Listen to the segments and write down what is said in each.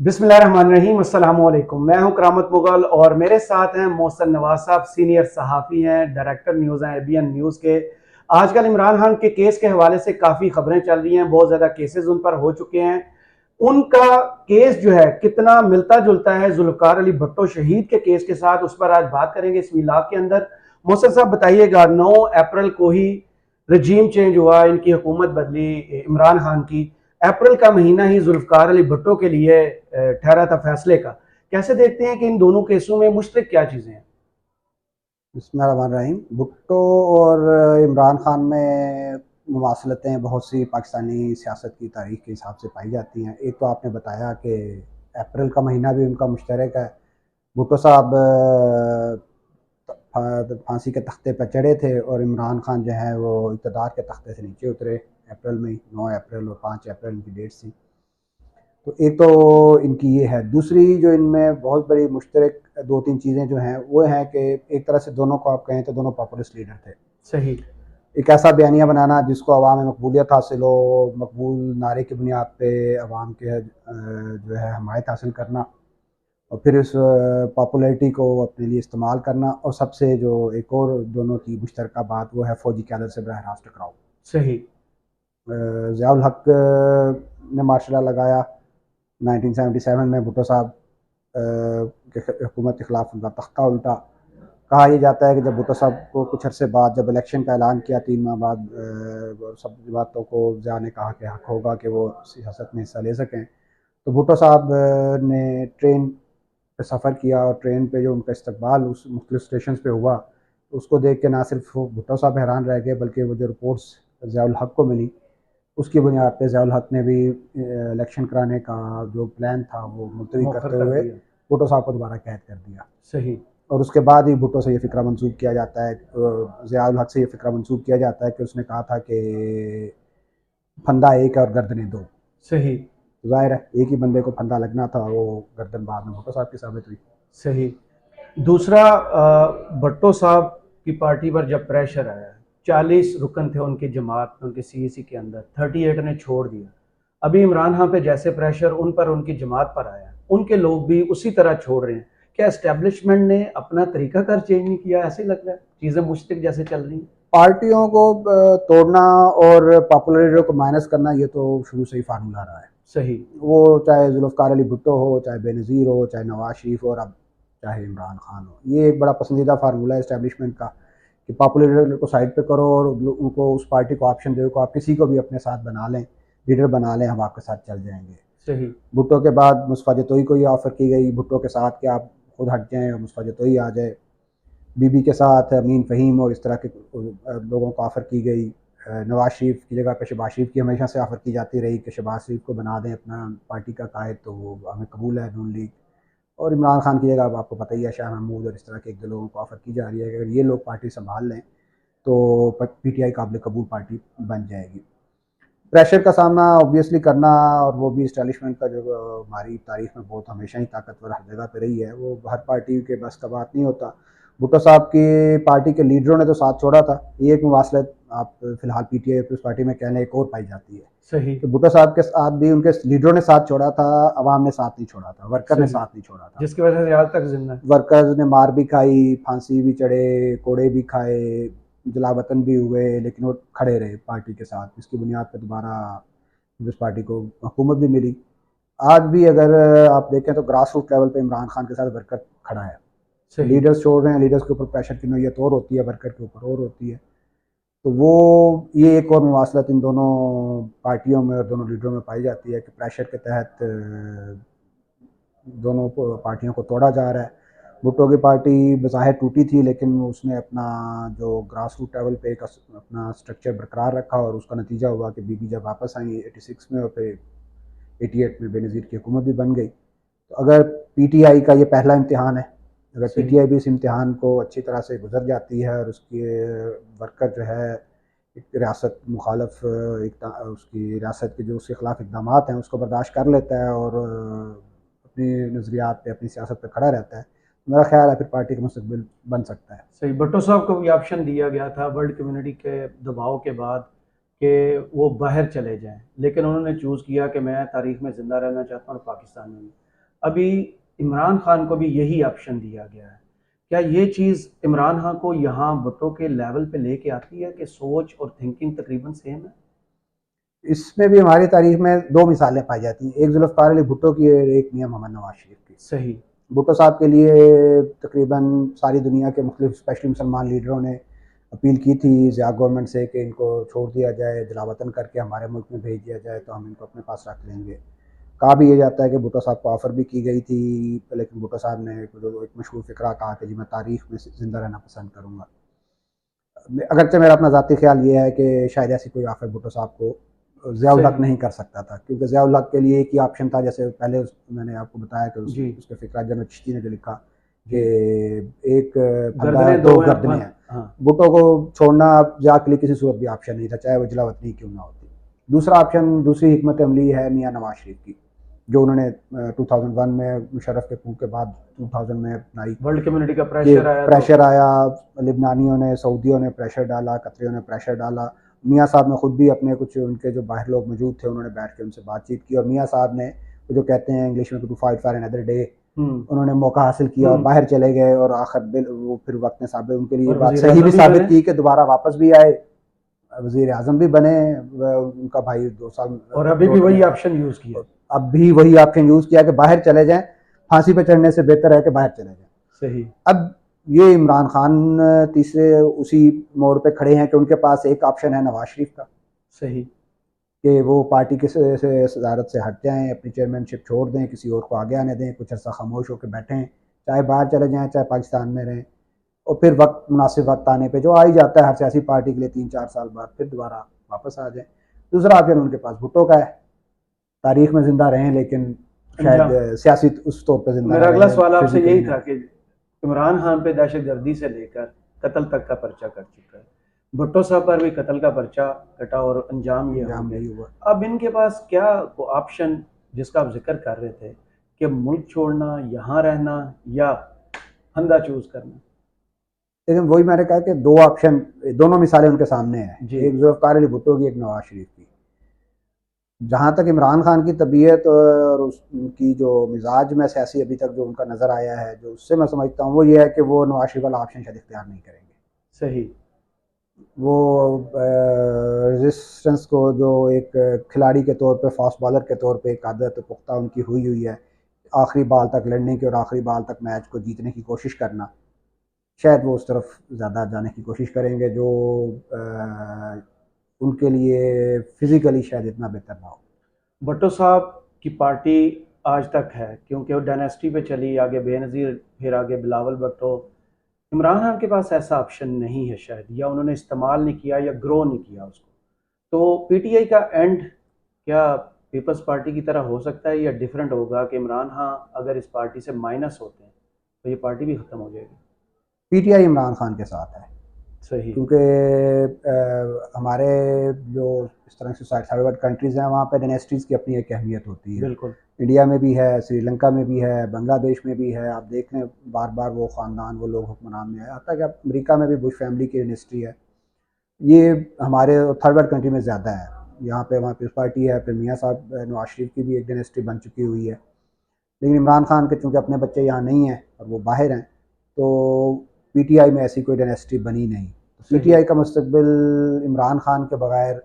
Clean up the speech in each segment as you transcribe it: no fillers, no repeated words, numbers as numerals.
बिस्मिल्लाहिर्रहमानिर्रहीम, अस्सलामु अलैकुम। मैं हूं करामत मुगल और मेरे साथ हैं मोहसन नवाज साहब, सीनियर सहाफ़ी हैं, डायरेक्टर न्यूज़ हैं एबीएन न्यूज़ के। आजकल इमरान खान के केस के हवाले से काफ़ी खबरें चल रही हैं, बहुत ज़्यादा केसेस उन पर हो चुके हैं। उनका केस जो है कितना मिलता जुलता है जुल्फ़िकार अली भुट्टो शहीद के केस के साथ, उस पर आज बात करेंगे इस व्लॉग के अंदर। मोहसन साहब बताइएगा, 9 अप्रैल को ही रजीम चेंज हुआ, इनकी हुकूमत बदली इमरान खान की। अप्रैल का महीना ही जुल्फ़िकार अली भुट्टो के लिए ठहरा था फैसले का। कैसे देखते हैं कि इन दोनों केसों में मुश्तरक क्या चीज़ें हैं? बिस्मिल्लाहिर्रहमानिर्रहीम। भुट्टो और इमरान खान में मुमासलतें बहुत सी पाकिस्तानी सियासत की तारीख के हिसाब से पाई जाती हैं। एक तो आपने बताया कि अप्रैल का महीना भी उनका मुश्तरक है। भुट्टो साहब फांसी के तख्ते पर चढ़े थे और इमरान खान जो है वो इक़्तिदार के तख्ते से नीचे उतरे अप्रैल में ही। 9 अप्रैल और 5 अप्रैल की डेट थी। तो एक तो इनकी ये है। दूसरी जो इनमें बहुत बड़ी मुश्तरक दो तीन चीज़ें जो हैं वो हैं कि एक तरह से दोनों को आप कहें तो दोनों पॉपुलिस्ट लीडर थे। सही। एक ऐसा बयानिया बनाना जिसको अवाम में मकबूलियत हासिल हो, मकबूल नारे की बुनियाद पे अवाम के जो है हमायत हासिल करना और फिर उस पॉपुलैरिटी को अपने लिए इस्तेमाल करना। और सबसे जो एक और दोनों की मुश्तरका बात वो है फ़ौजी क़यादत से बरह रास्त टकराव। सही। ज़ियाउल हक ने मार्शल लॉ लगाया 1977 में। भुट्टो साहब के हुकूमत के ख़िलाफ़ उनका तख्ता उल्टा। कहा यह जाता है कि जब भुट्टो साहब को कुछ अरसे बाद जब इलेक्शन का ऐलान किया 3 माह बाद, सब बातों को ज़िया ने कहा कि हक होगा कि वो सियासत में हिस्सा ले सकें। तो भुट्टो साहब ने ट्रेन पे सफ़र किया और ट्रेन पे जो उनका इस्तकबाल उस मुख्तलिफ़ स्टेशन पे हुआ, तो उसको देख के ना सिर्फ भुट्टो साहब हैरान रह गए बल्कि वो जो रिपोर्ट्स ज़ियाउल हक को मिली उसकी बुनियाद पे ज़ियाउल हक ने भी इलेक्शन कराने का जो प्लान था वो मुलतवी मौखर करते कर हुए दिया। भुट्टो साहब को दोबारा कैद कर दिया। सही। और उसके बाद ही भुट्टो से ये फ़िक्रा मंसूब किया जाता है, ज़ियाउल हक से ये फ़िक्रा मंसूब किया जाता है कि उसने कहा था कि फंदा एक है और गर्दनें दो। सही। तो ज़ाहिर है एक ही बंदे को फंदा लगना था, वो गर्दन बाद में भुट्टो साहब की साबित हुई। सही। दूसरा, भट्टो साहब की पार्टी पर जब प्रेशर आया, 40 रुकन थे उनकी जमात में, उनके सीईसी के अंदर 38 ने छोड़ दिया। अभी इमरान खान पे जैसे प्रेशर उन पर उनकी जमात पर आया, उनके लोग भी उसी तरह छोड़ रहे हैं। क्या एस्टेब्लिशमेंट ने अपना तरीकाकार चेंज नहीं किया? ऐसे लग रहा है चीज़ें मुश्तरक जैसे चल रही हैं। पार्टियों को तोड़ना और पॉपुलरिटी को माइनस करना ये तो शुरू से ही फार्मूला रहा है। सही। वो चाहे जुल्फ़िकार अली भुट्टो हो, चाहे बेनज़ीर हो, चाहे नवाज़ शरीफ हो और अब चाहे इमरान खान हो। ये एक बड़ा पसंदीदा फार्मूला है इस्टेब्लिशमेंट का कि पॉपुलर को साइड पे करो और उनको उस पार्टी को ऑप्शन दो कि आप किसी को भी अपने साथ बना लें, लीडर बना लें, हम आपके साथ चल जाएंगे। सही। भुट्टो के बाद मुस्तफ़ा जतोई को ये ऑफ़र की गई भुट्टो के साथ कि आप खुद हट जाएँ और मुस्तफ़ा जतोई आ जाए। बीबी के साथ अमीन फ़हीम और इस तरह के लोगों को ऑफ़र की गई। नवाज़ शरीफ की जगह पे शहबाज शरीफ की हमेशा से ऑफ़र की जाती रही कि शहबाज शरीफ को बना दें अपना पार्टी का कायद, तो वो हमें कबूल है नून लीग। और इमरान खान की जगह अब आपको पता ही है शाह महमूद और इस तरह के एक दो लोगों को ऑफ़र की जा रही है कि अगर ये लोग पार्टी संभाल लें तो पीटीआई काबिल कबूल पार्टी बन जाएगी। प्रेशर का सामना ऑब्वियसली करना, और वो भी इस्टेब्लिशमेंट का जो हमारी तारीख में बहुत हमेशा ही ताकतवर हर जगह पे रही है, वो हर पार्टी के बस का बात नहीं होता। भुट्टो साहब की पार्टी के लीडरों ने तो साथ छोड़ा था। ये एक मुवासलत आप फिलहाल पीटीआई पीपल्स पार्टी में कहने एक और पाई जाती है सही। कि भुट्टो साहब के साथ भी उनके लीडरों ने साथ छोड़ा था, अवाम ने साथ नहीं छोड़ा था, वर्कर ने सही। साथ नहीं छोड़ा था। जिसकी वजह से आज तक जिंदा है। वर्कर्स ने मार भी खाई, फांसी भी चढ़े, कोड़े भी खाए, जलावतन भी हुए, लेकिन वो खड़े रहे पार्टी के साथ, जिसकी बुनियाद पर दोबारा पीपल्स पार्टी को हुकूमत भी मिली। आज भी अगर आप देखें तो ग्रास रूट लेवल पे इमरान खान के साथ वर्कर खड़ा है। सही। लीडर्स छोड़ रहे हैं, लीडर्स के ऊपर प्रेशर की नौयत और होती है, वर्कर के ऊपर और होती है। तो वो ये एक और मुवासलत इन दोनों पार्टियों में और दोनों लीडरों में पाई जाती है कि प्रेशर के तहत दोनों पार्टियों को तोड़ा जा रहा है। भुट्टो की पार्टी बज़ाहिर टूटी थी लेकिन उसने अपना जो ग्रास रूट लेवल पे एक अपना स्ट्रक्चर बरकरार रखा और उसका नतीजा हुआ कि बीबी जब वापस आई 86 में और फिर 88 में बेनज़ीर की हुकूमत भी बन गई। तो अगर पीटीआई का ये पहला इम्तिहान है, अगर सही। पीटीआई भी इस इम्तिहान को अच्छी तरह से गुजर जाती है और उसके वर्कर जो है एक रियासत मुखालफ उसकी रियासत के जो उसके ख़िलाफ़ इकदाम हैं उसको बर्दाश्त कर लेता है और अपनी नज़रियात पे अपनी सियासत पे खड़ा रहता है, तो मेरा ख्याल है फिर पार्टी का मुस्तकबिल बन सकता है। सही। भट्टो साहब को भी ऑप्शन दिया गया था वर्ल्ड कम्युनिटी के दबाव के बाद कि वो बाहर चले जाएं, लेकिन उन्होंने चूज़ किया कि मैं तारीख में ज़िंदा रहना चाहता हूँ और पाकिस्तान में भी। अभी इमरान खान को भी यही ऑप्शन दिया गया है। क्या ये चीज़ इमरान खान को यहाँ भुट्टो के लेवल पे लेके आती है कि सोच और थिंकिंग तकरीबन सेम है? इसमें भी हमारी तारीख में दो मिसालें पाई जाती हैं, एक जुल्फ़िकार अली भुट्टो की और एक मियां मोहम्मद नवाज शरीफ की। सही। भुट्टो साहब के लिए तकरीबन सारी दुनिया के मुख्तलिफ स्पेशली मुसलमान लीडरों ने अपील की थी ज़िया गवर्नमेंट से कि इनको छोड़ दिया जाए, जलावतन करके हमारे मुल्क में भेज दिया जाए तो हम इनको अपने पास रख लेंगे। कहा भी ये जाता है कि भुट्टो साहब को ऑफ़र भी की गई थी, लेकिन भुट्टो साहब ने जो एक मशहूर फ़िक्रा कहा कि जी मैं तारीख़ में ज़िंदा रहना पसंद करूँगा। अगरचे मेरा अपना ज़ाती ख्याल ये है कि शायद ऐसी कोई ऑफ़र भुट्टो साहब को ज़ियाउल हक सही। नहीं कर सकता था, क्योंकि ज़ियाउल हक के लिए एक ही ऑप्शन था, जैसे पहले मैंने आपको बताया कि जी। उसके फ़िक्रा जनरल चिश्ती ने जो लिखा कि जी। एक फंदा गर्दनें दो दो हैं गर्दनें हैं। हाँ। भुट्टो को छोड़ना ज़िया के लिए किसी सूरत भी ऑप्शन नहीं था, चाहे वो जलावतनी क्यों ना होती। दूसरा ऑप्शन, दूसरी हिकमत अमली है मियां नवाज शरीफ की, जो उन्होंने 2001 में मुशर्रफ के coup के बाद 2000 में अपनाई। वर्ल्ड कम्युनिटी का ये प्रेशर आया तो प्रेशर आया, लिबनानियों ने, सऊदियों ने प्रेशर डाला, कतरियों ने प्रेशर डाला। मियाँ साहब ने खुद भी अपने कुछ उनके जो बाहर लोग मौजूद थे उन्होंने बैठ के उनसे बातचीत की, और मियाँ साहब ने जो कहते हैं इंग्लिश में to fight for another day, hmm. उन्होंने मौका हासिल किया और बाहर चले गए, और आखिर बिल वो फिर वक्त ने साबित उनके लिए और बात वजीर सही भी आजम भी साबित बने। की कि दोबारा वापस भी आए, वजीर आजम भी बने, उनका भाई 2 साल और अभी भी कोर्ट में। वही ऑप्शन यूज किया। अब भी वही ऑप्शन यूज़ किया कि बाहर चले जाएं, फांसी पे चढ़ने से बेहतर है कि बाहर चले जाएं। सही। अब ये इमरान खान तीसरे उसी मोड़ पे खड़े हैं कि उनके पास एक ऑप्शन है नवाज शरीफ का, सही। कि वो पार्टी के से सदारत से हट जाएं, अपनी चेयरमैनशिप छोड़ दें, किसी और को आगे आने दें, कुछ अर्सा खामोश होकर बैठें, चाहे बाहर चले जाएं चाहे पाकिस्तान में रहें, और फिर वक्त मुनासिब वक्त आने पे जो आ ही जाता है हर सियासी पार्टी के लिए 3-4 साल बाद, फिर दोबारा वापस आ जाएं। दूसरा ऑप्शन उनके पास भुट्टो का है, तारीख में ज़िंदा रहें लेकिन शायद अंजाम। सियासी उस तौर पर ज़िंदा मेरा ना अगला रहें, सवाल आपसे फिजिकली यही ना। था कि इमरान खान पे दहशतगर्दी से लेकर कत्ल तक का पर्चा कट चुका है, भुट्टो साहब पर भी कत्ल का पर्चा कटा और अंजाम ये हो अंजाम गया। यही हुआ। अब इनके पास क्या ऑप्शन, जिसका आप जिक्र कर रहे थे कि मुल्क छोड़ना, यहाँ रहना या फंदा चूज करना? लेकिन वही मैंने कहा कि दो ऑप्शन, दोनों मिसालें उनके सामने हैं, जी। एक जुल्फ़िकार अली भुट्टो की, एक नवाज शरीफ की। जहाँ तक इमरान खान की तबीयत और उनकी जो मिजाज में सियासी अभी तक जो उनका नज़र आया है, जो उससे मैं समझता हूँ वो ये है कि वो नवाज शरीफ वाला ऑप्शन शायद इख्तियार नहीं करेंगे। सही। वो रेजिस्टेंस को जो एक खिलाड़ी के तौर पे, फास्ट बॉलर के तौर पे एक आदत पुख्ता उनकी हुई हुई है, आखिरी बाल तक लड़ने की और आखिरी बाल तक मैच को जीतने की कोशिश करना, शायद वो उस तरफ ज़्यादा जाने की कोशिश करेंगे, जो उनके लिए फिज़िकली शायद इतना बेहतर ना हो। भुट्टो साहब की पार्टी आज तक है क्योंकि वो डायनेस्टी पे चली, आगे बेनज़ीर, फिर आगे बिलावल भुट्टो। इमरान खान के पास ऐसा ऑप्शन नहीं है शायद, या उन्होंने इस्तेमाल नहीं किया या ग्रो नहीं किया उसको। तो पीटीआई का एंड क्या पीपल्स पार्टी की तरह हो सकता है या डिफरेंट होगा कि इमरान खान अगर इस पार्टी से माइनस होते हैं तो ये पार्टी भी ख़त्म हो जाएगी? पीटीआई इमरान खान के साथ है, सही। क्योंकि हमारे जो इस तरह की साइड कंट्रीज़ हैं वहाँ पे डायनेस्टीज़ की अपनी एक अहमियत होती है। बिल्कुल। इंडिया में भी है, श्रीलंका में भी है, बांग्लादेश में भी है, आप देख लें बार बार वो ख़ानदान, वो लोग हुक्मरान में आए, हत्ता कि अमेरिका में भी बुश फैमिली की डायनेस्टी है। ये हमारे थर्ड वर्ल्ड कंट्री में ज़्यादा है, यहाँ पे वहाँ पीपल्स पार्टी है, फिर मियाँ साहब नवाज शरीफ की भी एक डायनेस्टी बन चुकी हुई है। लेकिन इमरान खान के चूँकि अपने बच्चे यहाँ नहीं हैं और वो बाहर हैं, तो पीटीआई में ऐसी कोई डायनेस्टी बनी नहीं। तो सही। पीटीआई का मुस्तकबिल इमरान खान के बगैर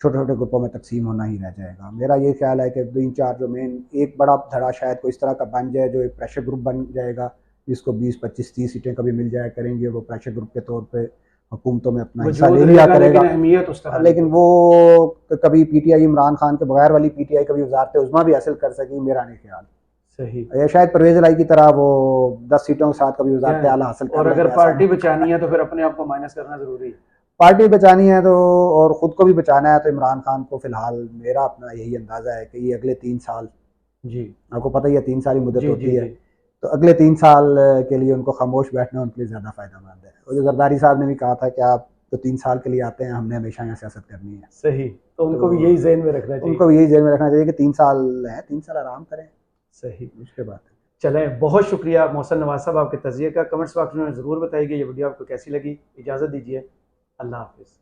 छोटे छोटे ग्रुपों में तकसीम होना ही रह जाएगा। मेरा ये ख्याल है कि 3-4 जो मेन, एक बड़ा धड़ा शायद कोई इस तरह का बन जाए जो एक प्रेशर ग्रुप बन जाएगा, जिसको 20-25-30 सीटें कभी मिल जाया करेंगी, और वो प्रेशर ग्रुप के तौर पे हुकूमतों में अपना हिस्सा वजूद ले लिया रहेगा करेगा। लेकिन अहमियत उस तरह नहीं लेकिन होगी। वो कभी पीटीआई इमरान खान के बगैर वाली पीटीआई कभी वजारत उज़्मा भी हासिल कर सकेगी, मेरा नहीं ख्याल। सही। या शायद परवेज़ इलाही की तरह वो 10 सीटों के साथ कभी क्या वज़ारत है, आला हासिल और कर अगर लेंगे, ऐसा पार्टी नहीं। बचानी है तो फिर अपने आप को माइनस करना जरूरी है। पार्टी बचानी है तो, और ख़ुद को भी बचाना है, तो इमरान खान को फ़िलहाल मेरा अपना यही अंदाज़ा है कि ये अगले 3 साल, जी। आपको पता ही है 3 साल की मुद्दत जी जी होती है, जी। तो अगले 3 साल के लिए उनको खामोश बैठना उनके लिए ज़्यादा फ़ायदेमंद है। और जो जरदारी साहब ने भी कहा था कि आप तो 3 साल के लिए आते हैं, हमने हमेशा यहाँ सियासत करनी है। सही। तो तो उनको भी यही ज़हन में रखना चाहिए। उनको भी यही ज़हन में रखना चाहिए कि 3 साल हैं, 3 साल आराम करें, सही। उसके बाद। चलें, बहुत शुक्रिया मोहसिन नवाज साहब आपके तज़िये का। कमेंट्स बॉक्स में ज़रूर बताइए ये वीडियो आपको कैसी लगी। इजाज़त दीजिए। अल्लाह हाफ़िज़।